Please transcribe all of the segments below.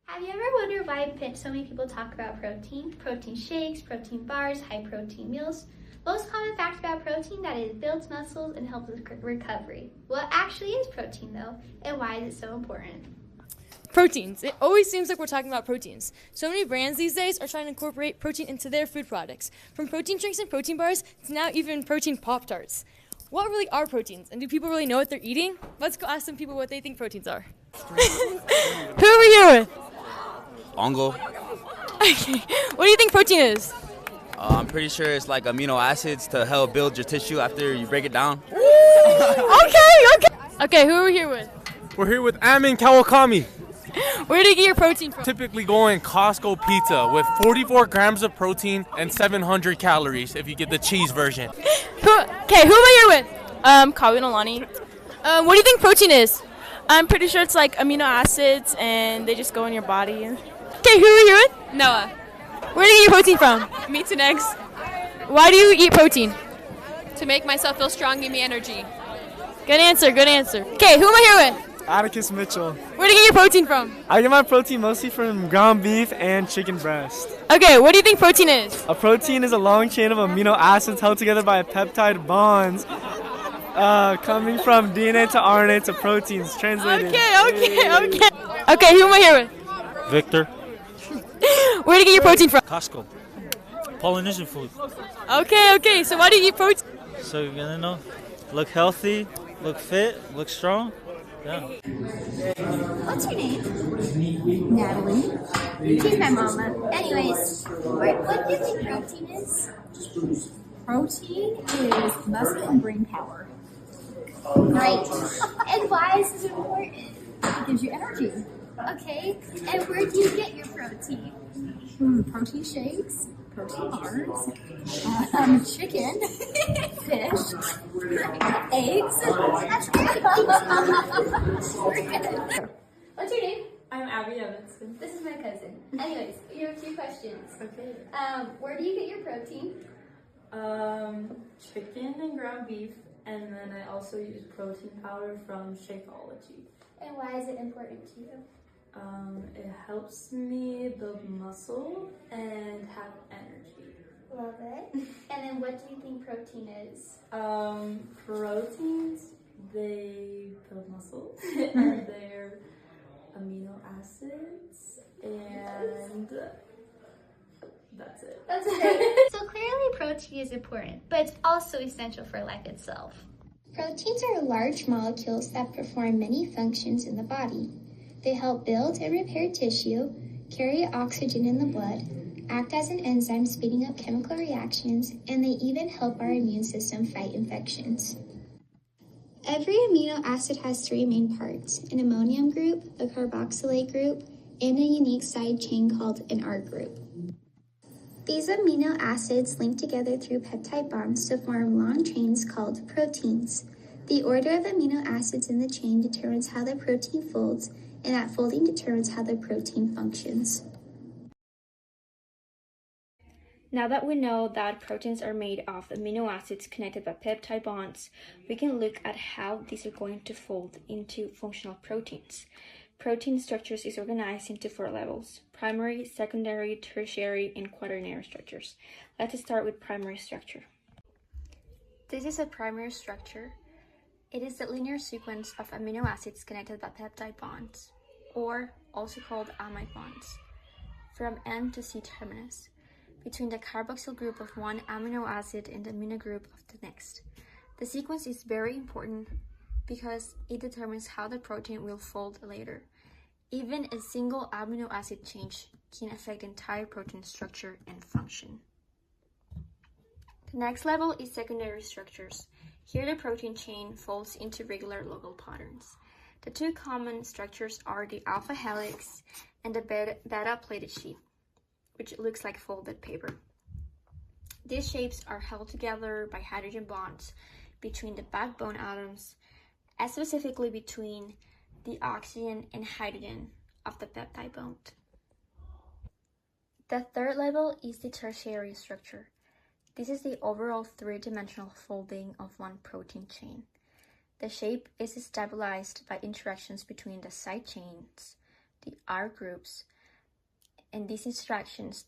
Have you ever wondered why so many people talk about protein? Protein shakes, protein bars, high protein meals. Most common fact about protein that it builds muscles and helps with recovery. What actually is protein though, and why is it so important? Proteins. It always seems like we're talking about proteins. So many brands these days are trying to incorporate protein into their food products. From protein drinks and protein bars to now even protein Pop-Tarts. What really are proteins, and do people really know what they're eating? Let's go ask some people what they think proteins are. Who are we here with? Ongo. Okay. What do you think protein is? I'm pretty sure it's like amino acids to help build your tissue after you break it down. Okay, who are we here with? We're here with Amin Kawakami. Where do you get your protein from? Typically going Costco pizza with 44 grams of protein and 700 calories if you get the cheese version. Who am I here with? Kawin Alani. What do you think protein is? I'm pretty sure it's like amino acids and they just go in your body. Okay, who are we here with? Noah. Where do you get your protein from? Meats and eggs. Why do you eat protein? To make myself feel strong, give me energy. Good answer. Okay, who am I here with? Atticus Mitchell. Where do you get your protein from? I get my protein mostly from ground beef and chicken breast. Okay, what do you think protein is? A protein is a long chain of amino acids held together by peptide bonds coming from DNA to RNA to proteins. Translated. Okay, who am I here with? Victor. Where do you get your protein from? Costco. Polynesian food. Okay, so why do you eat protein? So you're gonna know, look healthy, look fit, look strong. Yeah. What's your name? Natalie. She's my mama. Anyways, what do you think protein is? Protein is muscle and brain power. Great. And why is this important? It gives you energy. Okay, and where do you get your protein? Protein shakes, protein bars, chicken, fish, eggs. That's great. What's your name? I'm Abby Evanston. This is my cousin. Anyways, you have 2 questions. Okay. Where do you get your protein? Chicken and ground beef, and then I also use protein powder from Shakeology. And why is it important to you? It helps me build muscle and have energy. Love it. And then what do you think protein is? Proteins, they build muscle and they're amino acids, and that's it. That's it. So clearly protein is important, but it's also essential for life itself. Proteins are large molecules that perform many functions in the body. They help build and repair tissue, carry oxygen in the blood, act as an enzyme speeding up chemical reactions, and they even help our immune system fight infections. Every amino acid has 3 main parts: an ammonium group, a carboxylate group, and a unique side chain called an R group. These amino acids link together through peptide bonds to form long chains called proteins. The order of amino acids in the chain determines how the protein folds, and that folding determines how the protein functions. Now that we know that proteins are made of amino acids connected by peptide bonds, we can look at how these are going to fold into functional proteins. Protein structures is organized into 4 levels: primary, secondary, tertiary, and quaternary structures. Let's start with primary structure. This is a primary structure. It is the linear sequence of amino acids connected by peptide bonds, or also called amide bonds, from N to C terminus, between the carboxyl group of one amino acid and the amino group of the next. The sequence is very important because it determines how the protein will fold later. Even a single amino acid change can affect the entire protein structure and function. The next level is secondary structures. Here the protein chain folds into regular local patterns. The 2 common structures are the alpha helix and the beta plated sheet, which looks like folded paper. These shapes are held together by hydrogen bonds between the backbone atoms, and specifically between the oxygen and hydrogen of the peptide bond. The 3rd level is the tertiary structure. This is the overall 3-dimensional folding of one protein chain. The shape is stabilized by interactions between the side chains, the R groups, and these interactions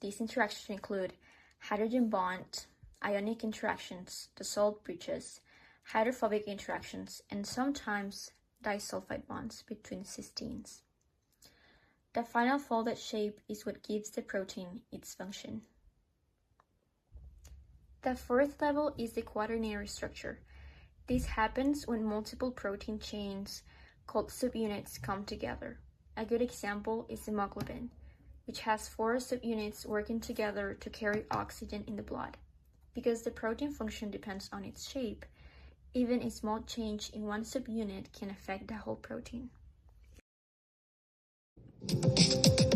include hydrogen bond, ionic interactions, the salt bridges, hydrophobic interactions, and sometimes disulfide bonds between cysteines. The final folded shape is what gives the protein its function. The fourth level is the quaternary structure. This happens when multiple protein chains called subunits come together. A good example is hemoglobin, which has 4 subunits working together to carry oxygen in the blood. Because the protein function depends on its shape, even a small change in one subunit can affect the whole protein.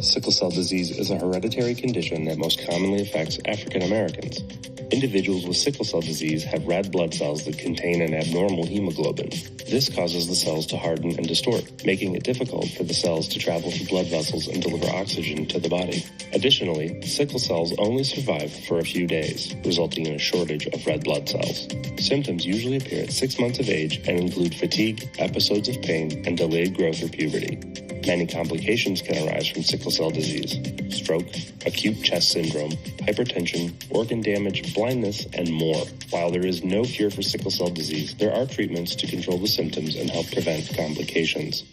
Sickle cell disease is a hereditary condition that most commonly affects African Americans. Individuals with sickle cell disease have red blood cells that contain an abnormal hemoglobin. This causes the cells to harden and distort, making it difficult for the cells to travel through blood vessels and deliver oxygen to the body. Additionally, sickle cells only survive for a few days, resulting in a shortage of red blood cells. Symptoms usually appear at 6 months of age and include fatigue, episodes of pain, and delayed growth or puberty. Many complications can arise from sickle cell disease: stroke, acute chest syndrome, hypertension, organ damage, blindness, and more. While there is no cure for sickle cell disease, there are treatments to control the symptoms and help prevent complications.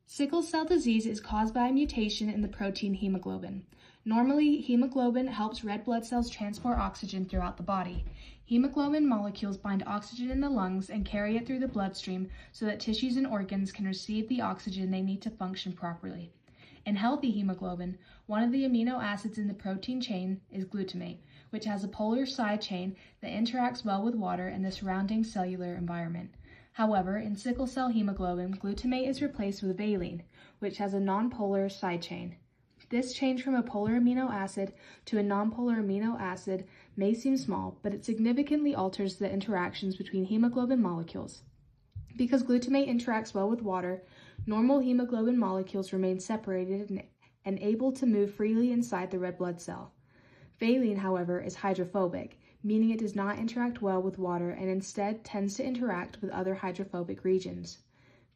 Sickle cell disease is caused by a mutation in the protein hemoglobin. Normally, hemoglobin helps red blood cells transport oxygen throughout the body. Hemoglobin molecules bind oxygen in the lungs and carry it through the bloodstream so that tissues and organs can receive the oxygen they need to function properly. In healthy hemoglobin, one of the amino acids in the protein chain is glutamate, which has a polar side chain that interacts well with water and the surrounding cellular environment. However, in sickle cell hemoglobin, glutamate is replaced with valine, which has a nonpolar side chain. This change from a polar amino acid to a nonpolar amino acid may seem small, but it significantly alters the interactions between hemoglobin molecules. Because glutamate interacts well with water, normal hemoglobin molecules remain separated and able to move freely inside the red blood cell. Valine, however, is hydrophobic, meaning it does not interact well with water and instead tends to interact with other hydrophobic regions.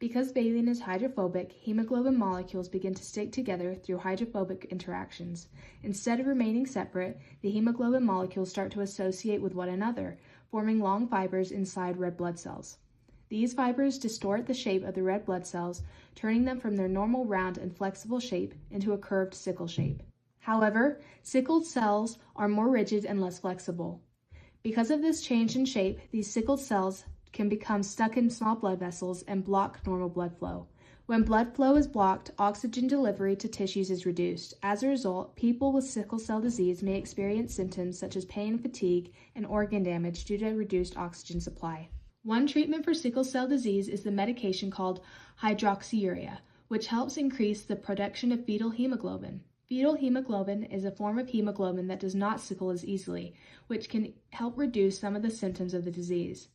Because valine is hydrophobic, hemoglobin molecules begin to stick together through hydrophobic interactions. Instead of remaining separate, the hemoglobin molecules start to associate with one another, forming long fibers inside red blood cells. These fibers distort the shape of the red blood cells, turning them from their normal round and flexible shape into a curved sickle shape. However, sickled cells are more rigid and less flexible. Because of this change in shape, these sickled cells can become stuck in small blood vessels and block normal blood flow. When blood flow is blocked, oxygen delivery to tissues is reduced. As a result, people with sickle cell disease may experience symptoms such as pain, fatigue, and organ damage due to reduced oxygen supply. One treatment for sickle cell disease is the medication called hydroxyurea, which helps increase the production of fetal hemoglobin. Fetal hemoglobin is a form of hemoglobin that does not sickle as easily, which can help reduce some of the symptoms of the disease.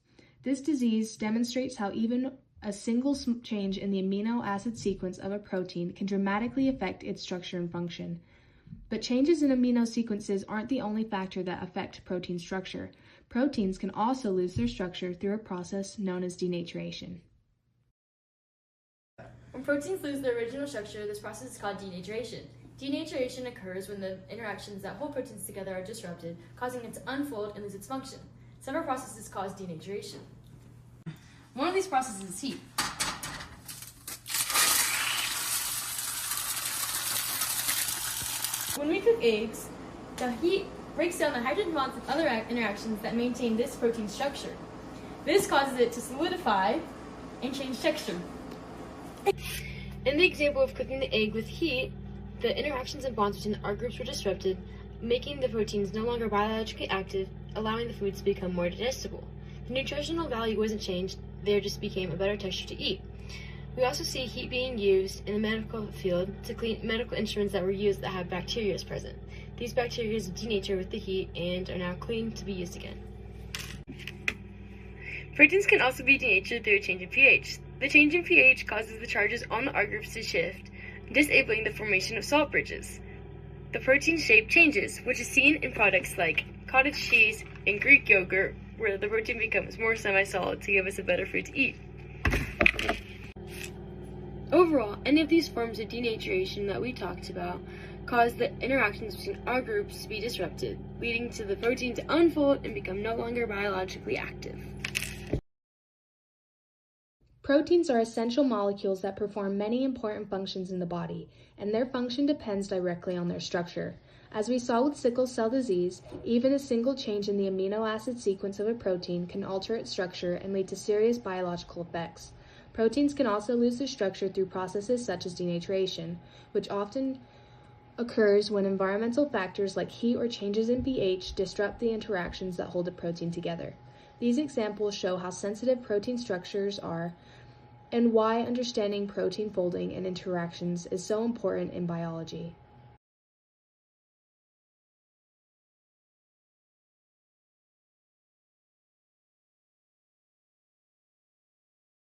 This disease demonstrates how even a single change in the amino acid sequence of a protein can dramatically affect its structure and function. But changes in amino sequences aren't the only factor that affect protein structure. Proteins can also lose their structure through a process known as denaturation. When proteins lose their original structure, this process is called denaturation. Denaturation occurs when the interactions that hold proteins together are disrupted, causing it to unfold and lose its function. Several processes cause denaturation. One of these processes is heat. When we cook eggs, the heat breaks down the hydrogen bonds and other interactions that maintain this protein structure. This causes it to solidify and change texture. In the example of cooking the egg with heat, the interactions and bonds between the R groups were disrupted, making the proteins no longer biologically active, allowing the foods to become more digestible. The nutritional value wasn't changed, there just became a better texture to eat. We also see heat being used in the medical field to clean medical instruments that were used that have bacteria present. These bacteria denature with the heat and are now clean to be used again. Proteins can also be denatured through a change in pH. The change in pH causes the charges on the R groups to shift, disabling the formation of salt bridges. The protein shape changes, which is seen in products like cottage cheese and Greek yogurt, where the protein becomes more semi-solid to give us a better food to eat. Overall, any of these forms of denaturation that we talked about cause the interactions between our groups to be disrupted, leading to the protein to unfold and become no longer biologically active. Proteins are essential molecules that perform many important functions in the body, and their function depends directly on their structure. As we saw with sickle cell disease, even a single change in the amino acid sequence of a protein can alter its structure and lead to serious biological effects. Proteins can also lose their structure through processes such as denaturation, which often occurs when environmental factors like heat or changes in pH disrupt the interactions that hold a protein together. These examples show how sensitive protein structures are and why understanding protein folding and interactions is so important in biology.